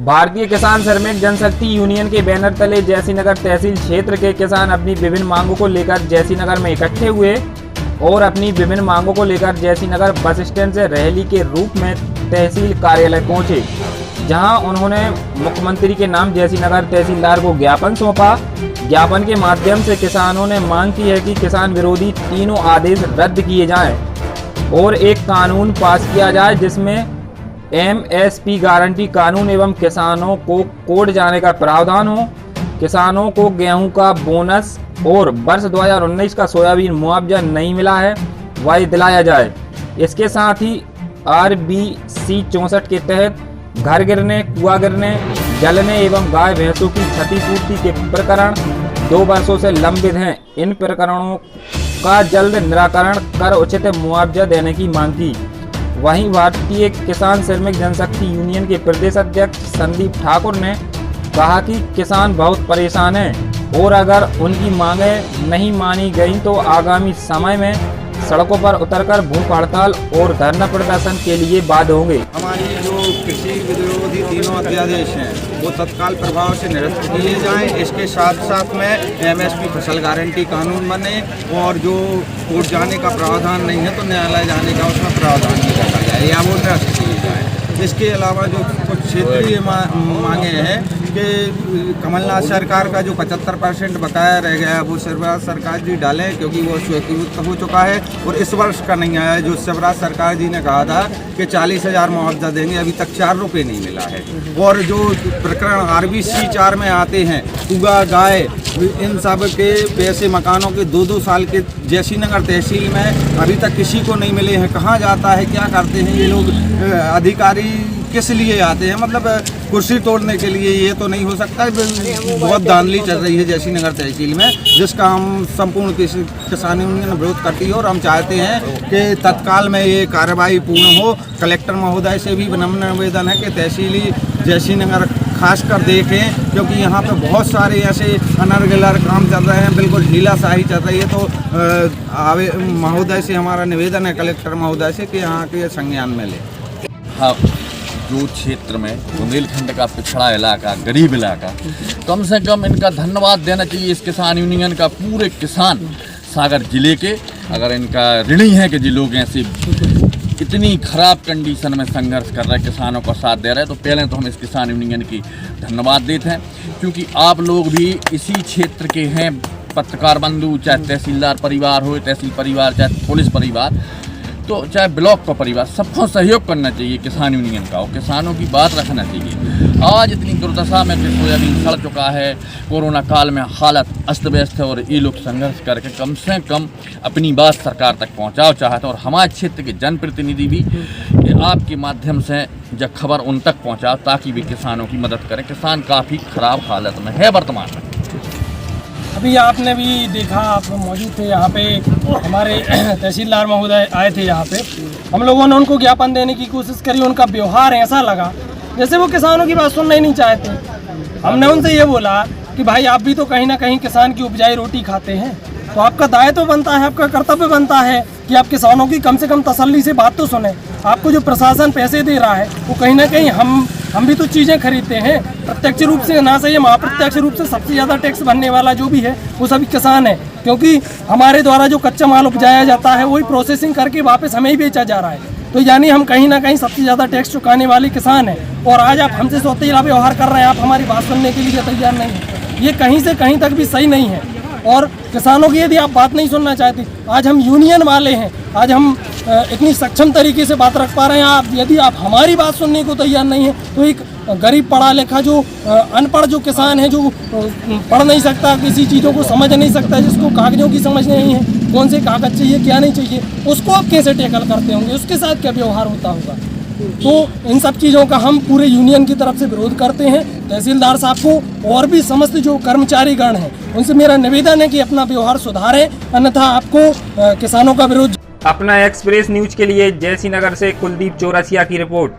भारतीय किसान श्रमिक जनशक्ति यूनियन के बैनर तले जयसीनगर तहसील क्षेत्र के किसान अपनी विभिन्न मांगों को लेकर जयसीनगर में इकट्ठे हुए और अपनी विभिन्न मांगों को लेकर जयसीनगर बस स्टैंड से रैली के रूप में तहसील कार्यालय पहुंचे, जहां उन्होंने मुख्यमंत्री के नाम जयसीनगर तहसीलदार को ज्ञापन सौंपा। ज्ञापन के माध्यम से किसानों ने मांग की है कि किसान विरोधी तीनों आदेश रद्द किए जाएं और एक कानून पास किया जाए जिसमें MSP गारंटी कानून एवं किसानों को कोर्ट जाने का प्रावधान हो। किसानों को गेहूं का बोनस और वर्ष 2019 का सोयाबीन मुआवजा नहीं मिला है, वह दिलाया जाए। इसके साथ ही RBC 64 के तहत घर गिरने, कुआं गिरने, जलने एवं गाय भैंसों की क्षतिपूर्ति के प्रकरण 2 वर्षों से लंबित हैं। इन प्रकरणों का जल्द निराकरण कर उचित मुआवजा देने की मांग की। वहीं भारतीय किसान श्रमिक जनशक्ति यूनियन के प्रदेश अध्यक्ष संदीप ठाकुर ने कहा कि किसान बहुत परेशान हैं और अगर उनकी मांगें नहीं मानी गईं तो आगामी समय में सड़कों पर उतरकर भूख हड़ताल और धरना प्रदर्शन के लिए बाध्य होंगे। हमारी जो कृषि विरोधी तीनों अध्यादेश हैं वो तत्काल प्रभाव से निरस्त किए जाएं। इसके साथ साथ में MSP फसल गारंटी कानून बने और जो कोर्ट जाने का प्रावधान नहीं है तो न्यायालय जाने का उसमें प्रावधान नहीं रखा जाए या वो निरस्त किए जाए। इसके अलावा जो कुछ क्षेत्रीय मांगे हैं कि कमलनाथ सरकार का जो 75% बकाया रह गया है वो शिवराज सरकार जी डालें, क्योंकि वो स्वीकृत हो चुका है और इस वर्ष का नहीं आया। जो शिवराज सरकार जी ने कहा था कि 40,000 मुआवजा देंगे, अभी तक 4 रुपये नहीं मिला है। और जो प्रकरण RBC 4 में आते हैं, कुआ, गाय, इन सब के पैसे मकानों के 2-2 साल के जयसीनगर तहसील में अभी तक किसी को नहीं मिले हैं। कहाँ जाता है, क्या करते हैं ये लोग, अधिकारी किस लिए आते हैं? मतलब कुर्सी तोड़ने के लिए? ये तो नहीं हो सकता। बहुत धांधली चल रही है जयसीनगर तहसील में, जिसका हम संपूर्ण किसान यूनियन विरोध करती है और हम चाहते हैं कि तत्काल में ये कार्रवाई पूर्ण हो। कलेक्टर महोदय से भी विनम्र निवेदन है कि तहसीली जयसीनगर खासकर देखें, क्योंकि यहाँ पे बहुत सारे ऐसे अनर्गलर काम चल रहे हैं, बिल्कुल ढीलाशाही चल रही है। तो महोदय से हमारा निवेदन है, कलेक्टर महोदय से, कि यहाँ के संज्ञान में ले। हाँ, जो क्षेत्र में बुंदेलखंड का पिछड़ा इलाका, गरीब इलाका, कम से कम इनका धन्यवाद देना चाहिए इस किसान यूनियन का। पूरे किसान सागर जिले के अगर इनका ऋणी है कि जी लोग ऐसे इतनी खराब कंडीशन में संघर्ष कर रहे किसानों का साथ दे रहे हैं, तो पहले तो हम इस किसान यूनियन की धन्यवाद देते हैं, क्योंकि आप लोग भी इसी क्षेत्र के हैं। पत्रकार बंधु, चाहे तहसीलदार परिवार हो, तहसील परिवार, चाहे पुलिस परिवार, तो चाहे ब्लॉक का परिवार, सबको सहयोग करना चाहिए किसान यूनियन का और किसानों की बात रखना चाहिए। आज इतनी दुर्दशा में सोयाबीन सड़ चुका है, कोरोना काल में हालत अस्त व्यस्त है और ये लोग संघर्ष करके कम से कम अपनी बात सरकार तक पहुंचाओ चाहते हैं। और हमारे क्षेत्र के जनप्रतिनिधि भी आपके माध्यम से जब खबर उन तक पहुँचाओ ताकि भी किसानों की मदद करें। किसान काफ़ी ख़राब हालत में है वर्तमान में। अभी आपने भी देखा, आप मौजूद थे यहाँ पे, हमारे तहसीलदार महोदय आए थे यहाँ पे। हम लोगों ने उनको ज्ञापन देने की कोशिश करी। उनका व्यवहार ऐसा लगा जैसे वो किसानों की बात सुनना ही नहीं चाहते। हमने उनसे ये बोला कि भाई आप भी तो कहीं ना कहीं किसान की उपजाई रोटी खाते हैं, तो आपका दायित्व तो बनता है, आपका कर्तव्य बनता है कि आप किसानों की कम से कम तसल्ली से बात तो सुने। आपको जो प्रशासन पैसे दे रहा है वो कहीं ना कहीं हम भी तो चीज़ें खरीदते हैं, प्रत्यक्ष रूप से ना सही, अप्रत्यक्ष रूप से सबसे ज़्यादा टैक्स भरने वाला जो भी है वो सभी किसान है, क्योंकि हमारे द्वारा जो कच्चा माल उपजाया जाता है वही प्रोसेसिंग करके वापस हमें ही बेचा जा रहा है। तो यानी हम कहीं ना कहीं सबसे ज़्यादा टैक्स चुकाने वाले किसान हैं। और आज आप हमसे सौतेला व्यवहार कर रहे हैं, आप हमारी बात सुनने के लिए तैयार नहीं है। ये कहीं से कहीं तक भी सही नहीं है। और किसानों की यदि आप बात नहीं सुनना चाहते, आज हम यूनियन वाले हैं, आज हम इतनी सक्षम तरीके से बात रख पा रहे हैं, आप यदि आप हमारी बात सुनने को तैयार नहीं है तो एक गरीब पढ़ा लिखा जो अनपढ़ जो किसान है, जो पढ़ नहीं सकता, किसी चीज़ों को समझ नहीं सकता, जिसको कागजों की समझ नहीं है, कौन से कागज चाहिए क्या नहीं चाहिए, उसको आप कैसे टैकल करते होंगे, उसके साथ क्या व्यवहार होता होगा। तो इन सब चीज़ों का हम पूरे यूनियन की तरफ से विरोध करते हैं। तहसीलदार साहब को और भी समस्त जो कर्मचारी गण हैं उनसे मेरा निवेदन है कि अपना व्यवहार सुधारें, अन्यथा आपको किसानों का विरोध। अपना एक्सप्रेस न्यूज के लिए जयसीनगर से कुलदीप चौरसिया की रिपोर्ट।